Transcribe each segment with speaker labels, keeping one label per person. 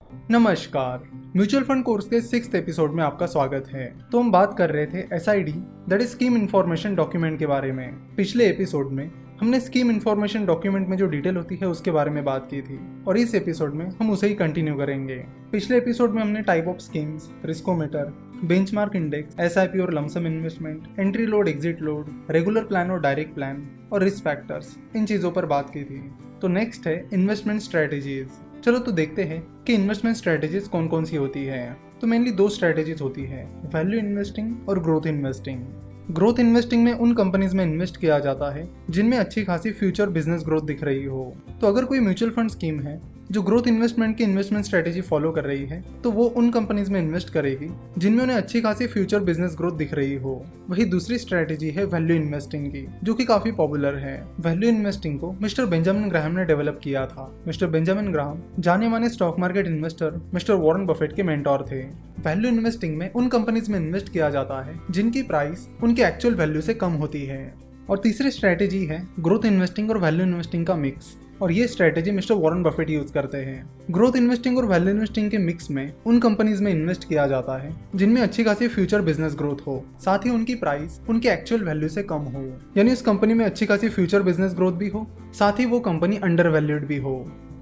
Speaker 1: नमस्कार। Mutual fund course के 6th episode में आपका स्वागत है। तो हम बात कर रहे थे SID that is scheme information document के बारे में। पिछले एपिसोड में हमने स्कीम इन्फॉर्मेशन डॉक्यूमेंट में जो डिटेल होती है उसके बारे में बात की थी और इस एपिसोड में हम उसे ही कंटिन्यू करेंगे। पिछले एपिसोड में हमने type of schemes, riskometer, benchmark index, SIP और lump sum investment, entry load, exit load, regular plan और डायरेक्ट प्लान और रिस्क फैक्टर्स, इन चीज़ों पर बात की थी। तो नेक्स्ट है इन्वेस्टमेंट स्ट्रेटेजीज। चलो तो देखते हैं कि इन्वेस्टमेंट स्ट्रेटेजीज कौन कौन सी होती है। तो मेनली दो स्ट्रेटेजीज होती है, वैल्यू इन्वेस्टिंग और ग्रोथ इन्वेस्टिंग। ग्रोथ इन्वेस्टिंग में उन कंपनीज में इन्वेस्ट किया जाता है जिनमें अच्छी खासी फ्यूचर बिजनेस ग्रोथ दिख रही हो। तो अगर कोई म्यूचुअल फंड स्कीम है जो ग्रोथ इन्वेस्टमेंट की इन्वेस्टमेंट स्ट्रेटेजी फॉलो कर रही है तो वो उन कंपनीज में इन्वेस्ट करेगी जिनमें उन्हें अच्छी खासी फ्यूचर बिजनेस ग्रोथ दिख रही हो। वही दूसरी स्ट्रेटेजी है वैल्यू इन्वेस्टिंग की, जो कि काफी पॉपुलर है। वैल्यू इन्वेस्टिंग को मिस्टर बेंजामिन ग्राहम ने डेवलप किया था। मिस्टर बेंजामिन ग्राहम जाने माने stock market investor mister Warren Buffett के मेंटोर थे। वैल्यू इन्वेस्टिंग में उन कंपनीज में इन्वेस्ट किया जाता है जिनकी प्राइस उनके एक्चुअल वैल्यू से कम होती है। और तीसरी स्ट्रेटेजी है ग्रोथ इन्वेस्टिंग और वैल्यू इन्वेस्टिंग का मिक्स, और ये strategy mister Warren Buffett use करते हैं। ग्रोथ इन्वेस्टिंग और वैल्यू इन्वेस्टिंग के मिक्स में उन कंपनीज में इन्वेस्ट किया जाता है जिनमें अच्छी खासी फ्यूचर बिजनेस ग्रोथ हो, साथ ही उनकी प्राइस उनके एक्चुअल वैल्यू से कम हो। यानी उस कंपनी में अच्छी खासी फ्यूचर बिजनेस ग्रोथ भी हो, साथ ही वो कंपनी अंडर वैल्यूड भी हो।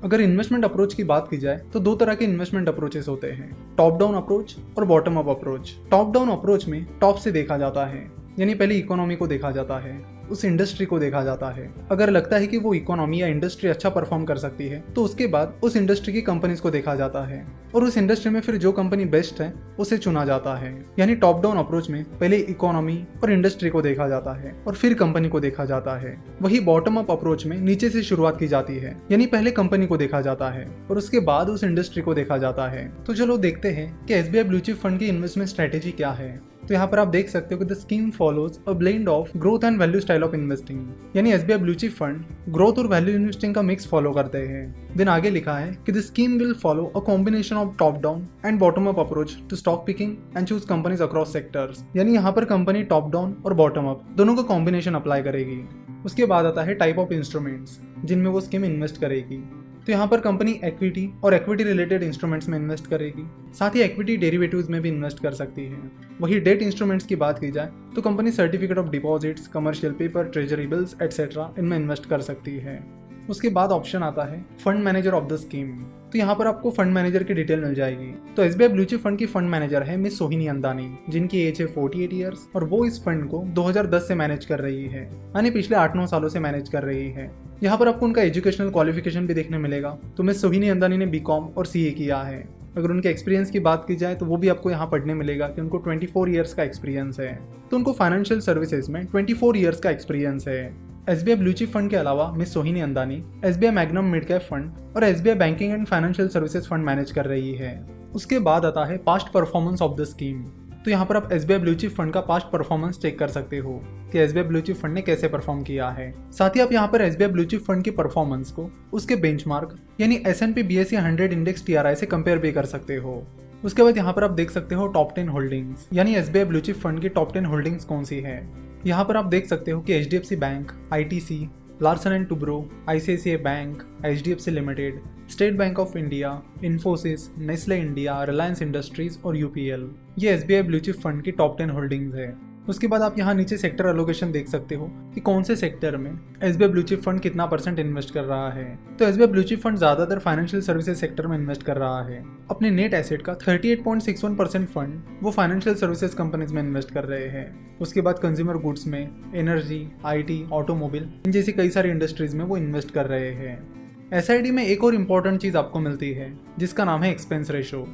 Speaker 1: अगर इन्वेस्टमेंट अप्रोच की बात की जाए तो दो तरह के इन्वेस्टमेंट अप्रोचेस होते हैं, टॉप डाउन अप्रोच और bottom up approach. Top down approach में टॉप से देखा जाता है, यानी पहले इकोनॉमी को देखा जाता है, उस इंडस्ट्री को देखा जाता है। अगर लगता है कि वो इकोनॉमी या इंडस्ट्री अच्छा परफॉर्म कर सकती है तो उसके बाद उस इंडस्ट्री की कंपनीज को देखा जाता है और उस इंडस्ट्री में फिर जो कंपनी बेस्ट है उसे चुना जाता है। यानी टॉप डाउन अप्रोच में पहले इकोनॉमी और इंडस्ट्री को देखा जाता है और फिर कंपनी को देखा जाता है। वही बॉटम अप अप्रोच में नीचे से शुरुआत की जाती है, यानी पहले कंपनी को देखा जाता है और उसके बाद उस इंडस्ट्री को देखा जाता है। तो चलो देखते हैं कि SBI ब्लू चिप फंड की इन्वेस्टमेंट स्ट्रेटेजी क्या है। तो यहाँ पर आप देख सकते हो कि the scheme follows a blend of growth and value style of investing, यानी SBI blue chip fund growth और वैल्यू इन्वेस्टिंग का मिक्स फॉलो करते हैं। देन आगे लिखा है कि the scheme will follow a combination of top down and bottom up approach to stock picking and choose companies across sectors, यानी यहाँ पर कंपनी टॉप डाउन और बॉटम अप दोनों का कॉम्बिनेशन अप्लाई करेगी। उसके बाद आता है टाइप ऑफ इंस्ट्रूमेंट्स जिनमें वो स्कीम इन्वेस्ट करेगी। तो यहाँ पर कंपनी इक्विटी और इक्विटी रिलेटेड इंस्ट्रूमेंट्स में इन्वेस्ट करेगी, साथ ही इक्विटी डेरिवेटिव्स में भी इन्वेस्ट कर सकती है। वही डेट इंस्ट्रूमेंट्स की बात की जाए तो company certificate of deposits, commercial paper, treasury bills etcetera इनमें इन्वेस्ट कर सकती है। उसके बाद ऑप्शन आता है fund manager of the scheme. तो यहाँ पर आपको फंड मैनेजर की डिटेल मिल जाएगी। तो SBI ब्लू चिप फंड की फंड मैनेजर है मिस सोहिनी अंदानी, जिनकी एज है 48 ईयर्स और वो इस फंड को 2010 से मैनेज कर रही है, यानी पिछले 8-9 सालों से मैनेज कर रही है। यहाँ पर आपको उनका एजुकेशनल क्वालिफिकेशन भी देखने मिलेगा। तो मिस सोहिनी अंदानी ने BCom और CA किया है। अगर उनके एक्सपीरियंस की बात की जाए तो वो भी आपको यहाँ पढ़ने मिलेगा कि उनको 24 ईयर्स का एक्सपीरियंस है। तो उनको फाइनेंशियल सर्विसेज में 24 ईयर्स का एक्सपीरियंस है। SBI ब्लू चिप फंड के अलावा मिस सोहिनी अंदानी SBI magnum mid cap fund और SBI banking and financial services fund manage कर रही है। उसके बाद आता है past performance of the scheme. तो यहाँ पर आप SBI ब्लू चिप फंड का पास्ट परफॉर्मेंस चेक कर सकते हो कि SBI ब्लू चिप फंड ने कैसे परफॉर्म किया है। साथ ही आप यहाँ पर SBI ब्लू चिप फंड की परफॉर्मेंस को उसके बेंचमार्क यानी S&P BSE 100 इंडेक्स TRI से कंपेयर भी कर सकते हो। उसके बाद यहाँ पर आप देख सकते हो टॉप 10 होल्डिंग्स, यानी SBI ब्लू चिप फंड की टॉप 10 होल्डिंग्स कौन सी है। यहाँ पर आप देख सकते हो कि HDFC bank, ITC, Larsen and Toubro, ICICI bank, HDFC limited, state bank of India, Infosys, Nestle India, Reliance industries और UPL, ये SBI ब्लू चिप फंड की टॉप 10 होल्डिंग्स है। उसके बाद आप यहाँ नीचे सेक्टर एलोकेशन देख सकते हो कि कौन से सेक्टर में SBI ब्लू चिप फंड कितना % इन्वेस्ट कर रहा है। तो SBI ब्लू चिप फंड ज्यादातर फाइनेंशियल सर्विसेज सेक्टर में इन्वेस्ट कर रहा है। अपने नेट एसेट का 38.61% फंड वो फाइनेंशियल सर्विसेज कंपनीज में इन्वेस्ट कर रहे हैं। उसके बाद कंज्यूमर गुड्स में, एनर्जी, IT, ऑटोमोबाइल, इन जैसी कई सारी इंडस्ट्रीज में वो इन्वेस्ट कर रहे हैं। SID में एक और इम्पोर्टेंट चीज आपको मिलती है जिसका नाम है expense ratio.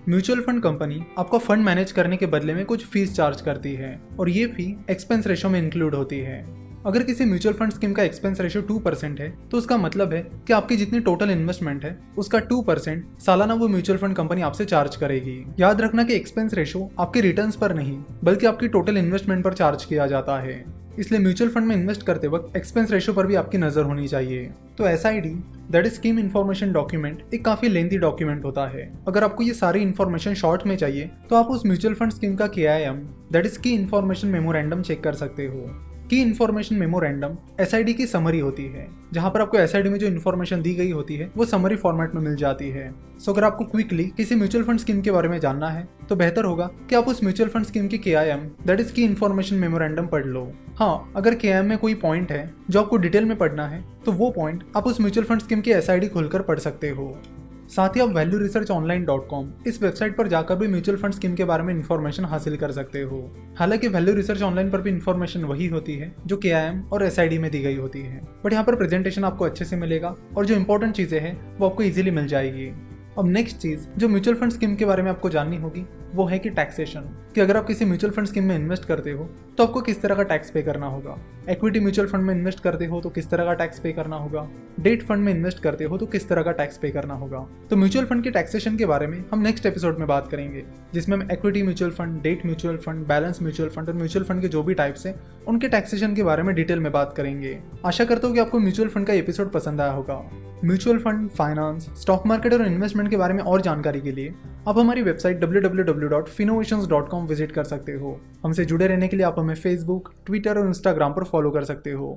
Speaker 1: Mutual fund company आपका फंड मैनेज करने के बदले में कुछ फीस चार्ज करती है और ये फी एक्सपेंस रेशो में इंक्लूड होती है। अगर किसी म्यूचुअल फंड स्कीम का एक्सपेंस रेशो 2% है तो उसका मतलब है कि आपकी जितनी टोटल इन्वेस्टमेंट है उसका 2% सालाना वो म्यूचुअल फंड कंपनी आपसे चार्ज करेगी। याद रखना कि एक्सपेंस रेशो आपके रिटर्न्स पर नहीं बल्कि आपकी टोटल इन्वेस्टमेंट पर चार्ज किया जाता है, इसलिए म्यूचुअल फंड में इन्वेस्ट करते वक्त एक्सपेंस रेशो पर भी आपकी नजर होनी चाहिए। तो SID that is scheme information document एक काफी लेंथी डॉक्यूमेंट होता है। अगर आपको ये सारी इन्फॉर्मेशन शॉर्ट में चाहिए तो आप उस म्यूचुअल फंड स्कीम का KIM दैट इज की इन्फॉर्मेशन मेमोरेंडम चेक कर सकते हो। की इन्फॉर्मेशन मेमोरेंडम एसआईडी की समरी होती है, जहां पर आपको एसआईडी में जो इन्फॉर्मेशन दी गई होती है वो समरी फॉर्मेट में मिल जाती है। सो अगर आपको क्विकली किसी म्यूचुअल फंड स्कीम के बारे में जानना है तो बेहतर होगा कि आप उस म्यूचुअल फंड स्कीम की KIM दैट इज की इन्फॉर्मेशन मेमोरेंडम पढ़ लो। हाँ, अगर KIM में कोई पॉइंट है जो आपको डिटेल में पढ़ना है तो वो पॉइंट आप उस म्यूचुअल फंड स्कीम की एसआईडी खोलकर पढ़ सकते हो। साथ ही आप valueresearchonline.com इस वेबसाइट पर जाकर भी म्यूचुअल फंड स्कीम के बारे में इन्फॉर्मेशन हासिल कर सकते हो। हालांकि वैल्यू रिसर्च ऑनलाइन पर भी इन्फॉर्मेशन वही होती है जो KIM और SID में दी गई होती है, बट यहाँ पर प्रेजेंटेशन आपको अच्छे से मिलेगा और जो इंपॉर्टेंट चीज़ें हैं वो आपको इजीली मिल जाएगी। अब नेक्स्ट चीज़ जो म्यूचुअल फंड स्कीम के बारे में आपको जाननी होगी वो है कि टैक्सेशन, कि अगर आप किसी म्यूचुअल फंड स्कीम में इन्वेस्ट करते हो तो आपको किस तरह का टैक्स पे करना होगा। इक्विटी म्यूचुअल फंड में इन्वेस्ट करते हो तो किस तरह का टैक्स पे करना होगा, डेट फंड में इन्वेस्ट करते हो तो किस तरह का टैक्स पे करना होगा। तो म्यूचुअल फंड के टैक्सेशन के बारे में हम नेक्स्ट एपिसोड में बात करेंगे, जिसमें हम equity mutual fund, debt mutual fund, balance mutual fund और म्यूचुअल फंड के जो भी टाइप्स हैं उनके टैक्सेशन के बारे में डिटेल में बात करेंगे। आशा करता हूँ कि आपको म्यूचुअल फंड का एपिसोड पसंद आया होगा। Mutual fund, finance, stock market और इन्वेस्टमेंट के बारे में और जानकारी के लिए आप हमारी वेबसाइट www.finnovations.com विजिट कर सकते हो। हमसे जुड़े रहने के लिए आप हमें फेसबुक, ट्विटर और इंस्टाग्राम पर फॉलो कर सकते हो।